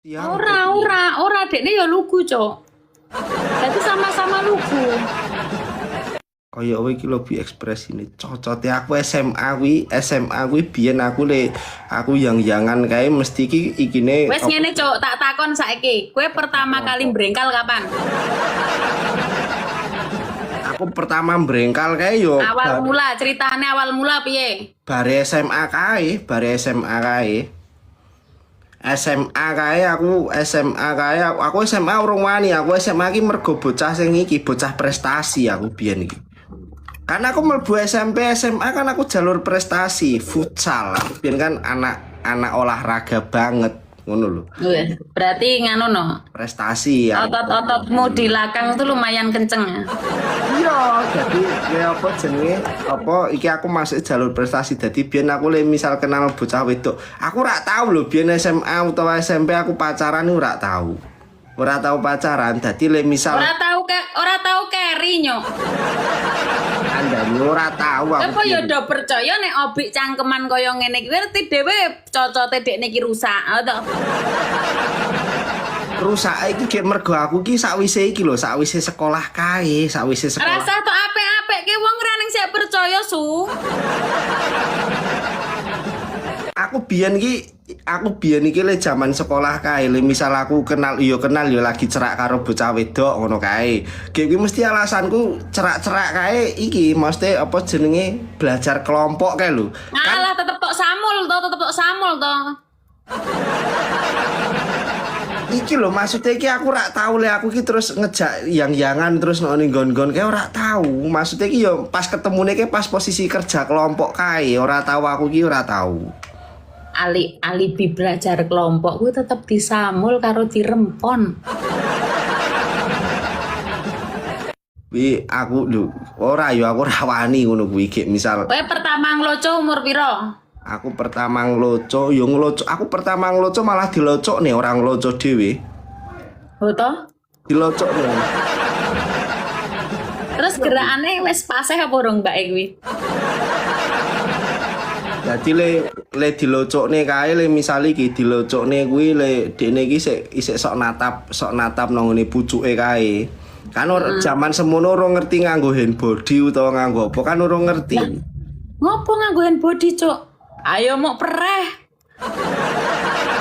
Tiang Ora dekne ya lugu, Cuk. Jadi sama-sama lugu. kaya kowe iki lebih ekspresine cocote aku SMA kuwi biyen aku yang-yangan kae mesti ikine Wes ngene, Cuk, tak takon saiki. Kowe pertama kali brengkal kapan? aku pertama brengkal kae yo Awal mula, ceritane awal mula piye? bare SMA kae aku SMA urung wani aku SMA ki mergo bocah sing iki bocah prestasi aku biyen iki. Karena aku mlebu SMP SMA kan aku jalur prestasi futsal. Aku biyen kan anak olahraga banget ngono lho. Berarti nganu no. Prestasi ya. Otot-ototmu di lakang itu lumayan kenceng ya. Iya, jadi ya apa jenenge? Apa iki aku masuk jalur prestasi. Jadi biyen aku misal kenal bocah wedok, aku ora tahu lho biyen SMA utawa SMP aku pacaran ora tahu. Ora tahu pacaran. Dadi misal ora tahu keri nyok. Anda ora tahu aku. Apa ya do percaya nek obik cangkeman kaya ngene iki ngerti dhewe cocote dekne iki rusak to. Rusak iki gek mergo aku ki sakwise sekolah kae, sakwise sekolah. Rasa tok apik-apik ki wong ra ning sik percaya su. Aku biyen iki le jaman sekolah kae, le misal aku kenal yo lagi cerak karo bocah wedok ngono kae. Gek iki mesti alasanku cerak-cerak kae iki mesti apa jenenge belajar kelompok kae lho. Alah tetep tok samul to. Iki lho maksudnya iki aku ora tahu le aku iki terus ngejak yang-yangan terus ning nggon-nggon kae ora tahu. Maksudnya iki yo pas ketemune ki pas posisi kerja kelompok kae, ora tahu aku iki ora tahu. Alibi belajar kelompok gue tetep disamul karo dirempon. Wi aku lho ora wani ngono kuwi gek misal. Kowe pertama ngloco umur piro? Aku pertama ngeloco aku pertama ngeloco malah dilocok nih orang ngeloco dhewe. Oh toh? Dilocok nih. Terus gerakane wis paseh apa urung mbak kuwi? Jadi le dilocokne kae le misal iki dilocokne kuwi le dene iki isik sok natap nang ngene pucuke kae. Kan zaman semono ora ngerti nganggo hand body utawa nganggo apa kan ora ngerti. Ngopo nganggo hand body, Cuk? Ayo mau pereh.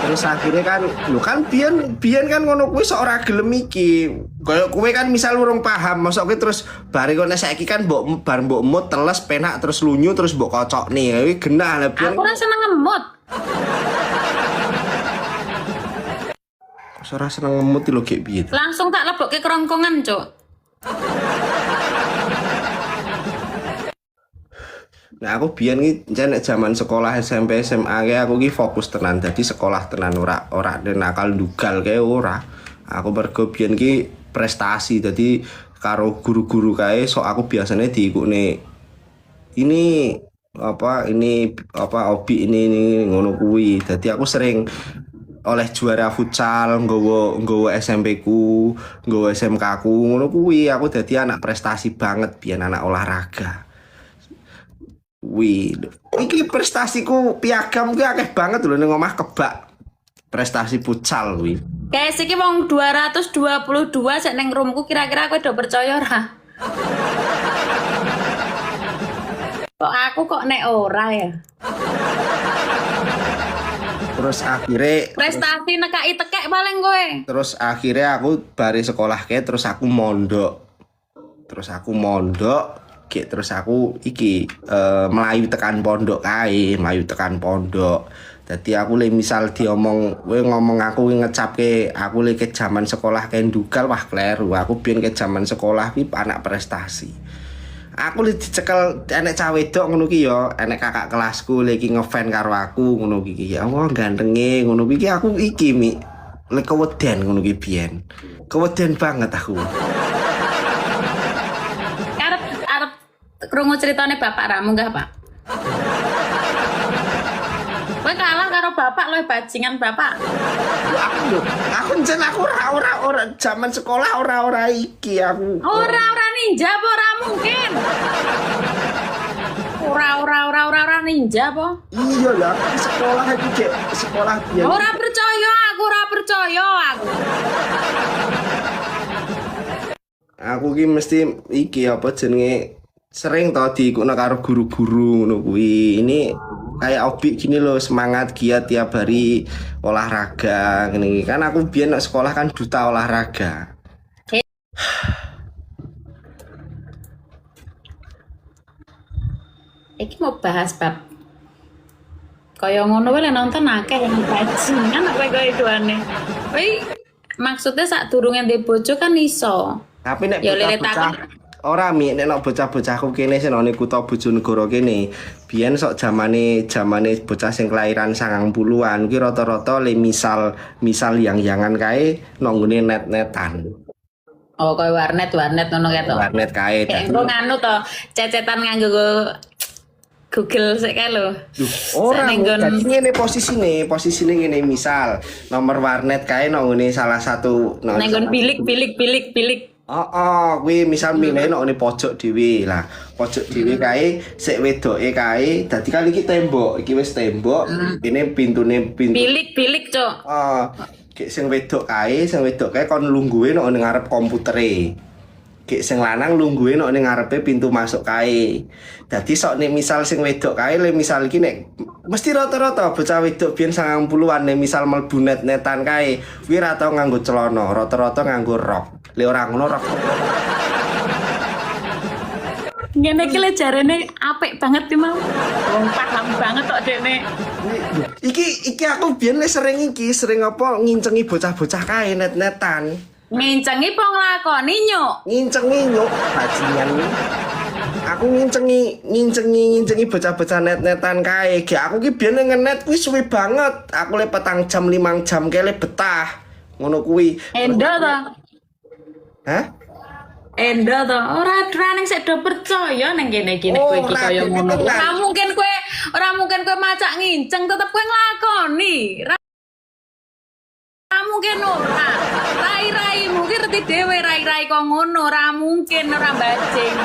Terus akhirnya kan lho kan biyen kan ngono kuwi sok ora gelem iki. Kayak kowe kan misal urung paham, mosok kowe terus bare kok saiki kan mbok emut teles penak terus lunyu terus mbok kocokne. Kuwi genah lah biyen. Aku ora seneng ngemut. Ora seneng ngemut lho gek piye. Langsung tak lebokke kerongkongan, Cuk. Nah aku biyen ki nek zaman sekolah SMP SMA kae aku ki fokus tenan dadi sekolah tenan ora nakal ndugal kae ora. Aku mergo biyen ki prestasi dadi karo guru-guru kae sok aku biasanya diikutne ini hobi ini ngono kuwi. Dadi aku sering oleh juara futsal nggawa SMP ku, nggawa SMK ku ngono kuwi. Aku dadi anak prestasi banget biyen anak olahraga. Wih, iki prestasiku piagam ki akeh banget lho ning omah kebak. Prestasi futsal kuwi. Guys, iki wong 222 sik ning roomku kira-kira kowe do percaya ora? Kok aku kok nek ora ya? Terus akhirnya Prestasi nekai tekek paling kowe. terus akhirnya aku bari sekolah kayak terus aku mondok. Terus aku iki melayu tekan pondok kae, Dadi aku le misal diomong, kowe ngomong aku ngecapke aku le ke zaman sekolah kae ndugal wah kleru. Aku biyen ke zaman sekolah ki anak prestasi. Aku le dicekel enek cah wedok ngono ki ya, enek kakak kelasku le iki ngefan karo aku ngono ki. Ya Allah gantenge ngono ki aku iki mi le keweden ngono ki biyen. Keweden banget aku. Krungu ceritane bapak ra munggah, Pak. Kowe kalah karo bapak loh bajingan bapak. Aku jen aku ora zaman sekolah ora iki aku. Ora ninja apa ora mungkin. Ora ninja apa? Iya lah, sekolah iki sekolah biyen. Ora percaya, aku ora percaya aku ki mesti iki apa jenenge sering tau diikutno karo guru-guru ngono kuwi. Ini kayak hobi gini loh, semangat giat tiap hari olahraga gini. Kan aku biyen nek sekolah kan duta olahraga. Iki mau bahas bab kaya ngono wae lek nonton akeh yang bajingan apa kaya duane. Woi, maksudnya sak durunge ndek bojo kan iso. Tapi nek Ya lele bocah-bocah ora mi nek bocah-bocahku kene sing nang kutha Bojonegoro kene, biyen sok zamane bocah sing kelahiran 90-an kuwi rata-rata le misal yang-yangan kae nang nggone net-netan. Oh, kaya warnet ngono kae to. Warnet kae. Kayak engko nganu to, cecetan nganggo Google sik kae lho. Ora, Senenggon- dadi ngene posisine ngene misal nomor warnet kae nang nggone salah satu Nenggon bilik. kuwi misal milih nang ngene pojok dhewe. Lah, pojok dhewe kae sik wedoke kae dadi kan iki tembok, iki wis tembok, ini pintu. Bilik, Cok. Kayak sing wedok kae kon lungguhe nang ngarep komputere. Kayak sing lanang lungguhe nang ngarepe pintu masuk kae. Dadi sok nek misal sing wedok kae le misal iki nek mesti rata-rata bocah wedok biyen 90-an nek misal mlebu net-netan kae kuwi ra tau nganggo celana, rata-rata nganggo rok. Le ora ngono rok. Ngene iki le jarene apik banget ki mau. Wong paham banget kok dekne. Iki aku biyen le sering apa ngincengi bocah-bocah kae net-netan. Ngincengi po nglakoni nyuk. Ngincengi nyuk bajingan. Aku ngincengi bocah-bocah net-netan kae. Ge aku ki biyen ngenet kuwi suwe banget. Aku le 4 jam 5 jam kae le betah. Ngono kuwi. Endo to. Hah? Endo to. Ora ning sik do percaya ning kene iki nek kowe iki Ora, kaya iki ngono. tenan. Ora mungkin kowe macak nginceng tetep kowe nglakoni. Ora mungkin ora. Rai-rai mungkin ngerti dhewe rai-rai kok ngono, ora mungkin ora bajing.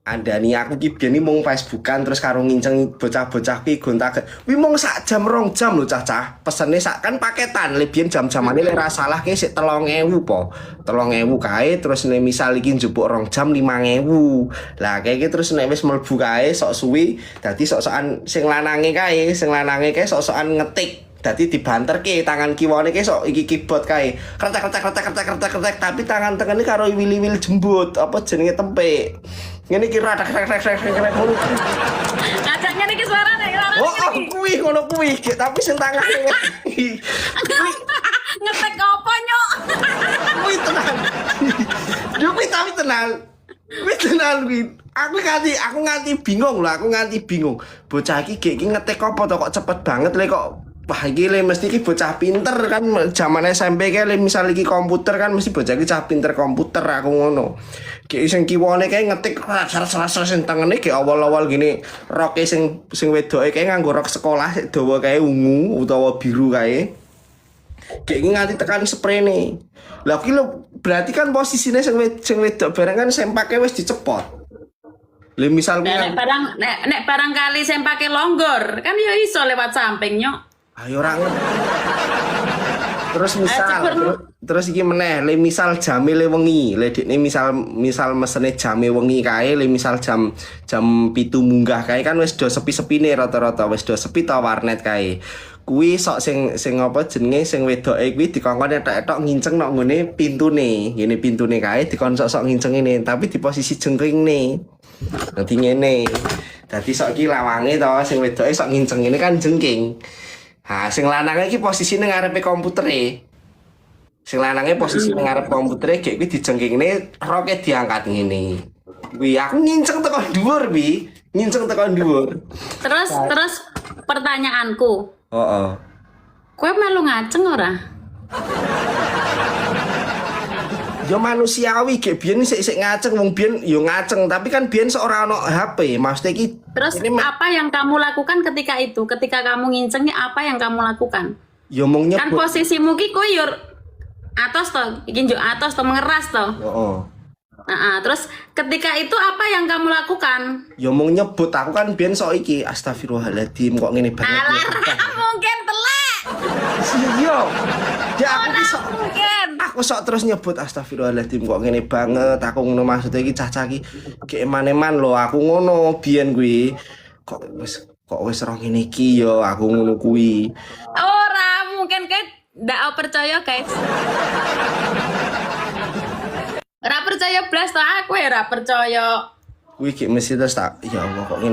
Andani aku ki biyen mung Facebookan terus karo nginceng bocah-bocah ki gonta. Kuwi mung sak jam 2 jam lho cah-cah. Pesene sak kan paketan. Le biyen jam-jamane lek ra salah ki sik 3.000 po. 3.000 kae terus nek misal iki njupuk 2 jam 5.000. Lah kae iki terus nek wis mlebu kae sok suwi dadi sok-sokan sing lanange kae sok-sokan ngetik. Dadi dibanterke tangan kiwane ki sok iki keyboard kae. Kretek tapi tangan tengene karo wil-wil jembut apa jenenge tempe. Ngene iki radak ngono. Ngajak ngene iki suarane Oh, kuwi ngono kuwi, tapi sing tangane. ngetek apa nyok? Kuwi tenan. Yo kuwi tapi tenan. Kuwi tenan kuwi. Aku nganti bingung lho, Bocah iki ngetek apa to kok cepet banget le kok. Wah iki le mesti iki bocah pinter kan zaman SMP kae le misal iki komputer kan mesti bocah iki cah pinter komputer aku ngono. Ki sing kiwane kae ngetik ras-ras sing tengene ki awal-awal gini roke sing wedoke kae nganggo rok sekolah sik dawa kae ungu utawa biru kae. Ki nganti tekan sprene. Lah ki lho berarti kan posisine sing wedok bareng kan sempake wis dicepot. Le misal Nek barang kali saya pakai longgor kan ya iso lewat samping nyok. Ayo ora ngerti. Terus terus iki meneh, le misal jame le wengi, le dekne misal mesene jame wengi kae, le misal jam 7 munggah kae kan wis do sepi-sepine rata-rata, wis do sepi ta warnet kae. Kuwi sok sing apa jenenge sing wedoke kuwi dikongkon etok-etok nginceng nang ngene pintune. Ngene pintune kae dikon sok-sok nginceng ngene, tapi di posisi jengkringne. Dadi ngene. Dadi sok iki lawange to sing wedoke sok nginceng ngene kan jengking. Ha, sing lanange iki posisine ngarepe komputere. Sing lanange posisine ngarep komputere gek kuwi dijengkingne roke diangkat ngene. Kuwi aku nginceng tekan dhuwur wi, Terus pertanyaanku. Heeh. Kowe melu ngaceng ora? Yo manusiawi gek biyen sik ngaceng wong biyen yo ngaceng tapi kan biyen ora ono HP. Maksudnya iki Terus apa yang kamu lakukan ketika itu? Ketika kamu ngincengnya apa yang kamu lakukan? yo mung Kan nyebut. posisimu ki kowe yo atos to, iki njuk atos to mengeras to. Heeh. Nah, terus ketika itu apa yang kamu lakukan? Yo mung nyebut aku kan biyen sok iki astagfirullahaladzim kok ngene banget. Alah, mungkin telek. Iya. Ya aku Ora iso mungkin. aku Aku sok terus nyebut astagfirullahaladzim kok ngene banget. Aku ngono maksudnya iki cah-cah iki kayak eman-eman lho. Aku ngono biyen kuwi. Kok wis roh ngene iki yo aku ngono kuwi. Ora mungkin kayak ndak percaya guys. Ora percaya blas to aku ya ora percaya. Kuwi iki mesti terus tak ya Allah kok ngene